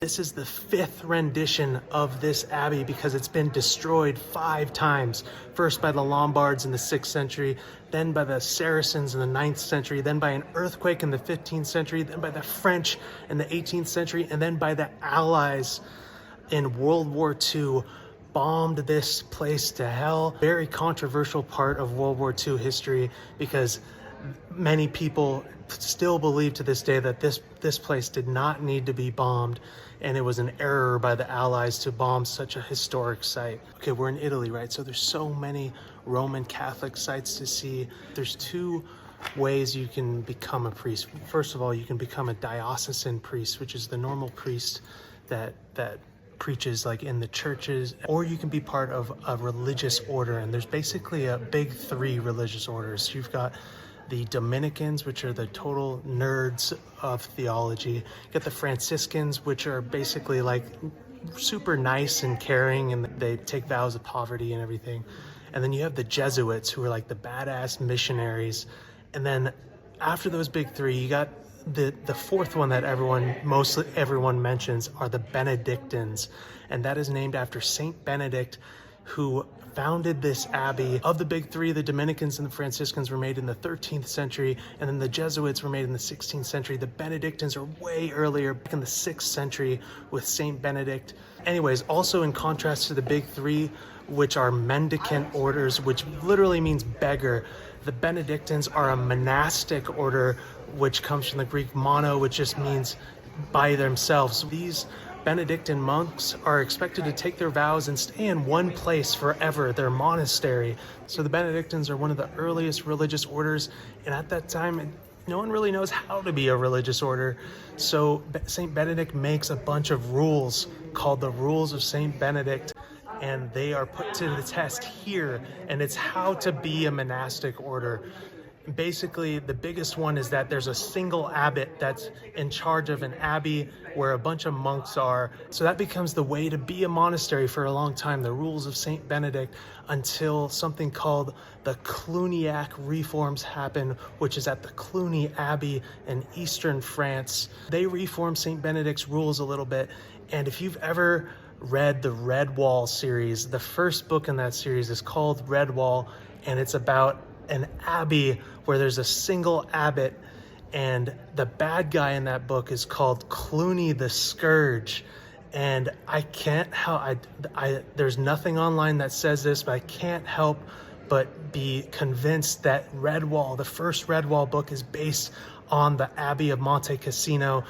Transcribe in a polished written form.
This is the 5th rendition of this abbey because it's been destroyed 5 times. First by the Lombards in the 6th century, then by the Saracens in the 9th century, then by an earthquake in the 15th century, then by the French in the 18th century, and then by the Allies in World War II. Bombed this place to hell. Very controversial part of World War II history because many people still believe to this day that this place did not need to be bombed, and it was an error by the Allies to bomb such a historic site. Okay, we're in Italy, right? So there's so many Roman Catholic sites to see. There's 2 ways you can become a priest. First of all, you can become a diocesan priest, which is the normal priest that preaches like in the churches, or you can be part of a religious order. And there's basically a big 3 religious orders. You've got the Dominicans, which are the total nerds of theology. You got the Franciscans, which are basically like super nice and caring, and they take vows of poverty and everything. And then you have the Jesuits, who are like the badass missionaries. And then after those big 3, you got the 4th one that mostly everyone mentions are the Benedictines, and that is named after Saint Benedict, who founded this abbey. Of the big 3, the Dominicans and the Franciscans were made in the 13th century, and then the Jesuits were made in the 16th century. The Benedictines are way earlier, back in the 6th century with Saint Benedict. Anyways, also in contrast to the big 3, which are mendicant orders, which literally means beggar, the Benedictines are a monastic order, which comes from the Greek mono, which just means by themselves. These Benedictine monks are expected to take their vows and stay in one place forever, their monastery. So the Benedictines are one of the earliest religious orders, and at that time, no one really knows how to be a religious order. So Saint Benedict makes a bunch of rules called the Rules of Saint Benedict, and they are put to the test here, and it's how to be a monastic order. Basically, the biggest one is that there's a single abbot that's in charge of an abbey where a bunch of monks are. So that becomes the way to be a monastery for a long time, the Rules of Saint Benedict, until something called the Cluniac reforms happen, which is at the Cluny Abbey in eastern France. They reform Saint Benedict's rules a little bit, and if you've ever read the Redwall series, the first book in that series is called Redwall, and it's about an abbey where there's a single abbot, and the bad guy in that book is called Cluny the Scourge. And I can't help, there's nothing online that says this, but I can't help but be convinced that Redwall, the first Redwall book, is based on the Abbey of Monte Cassino,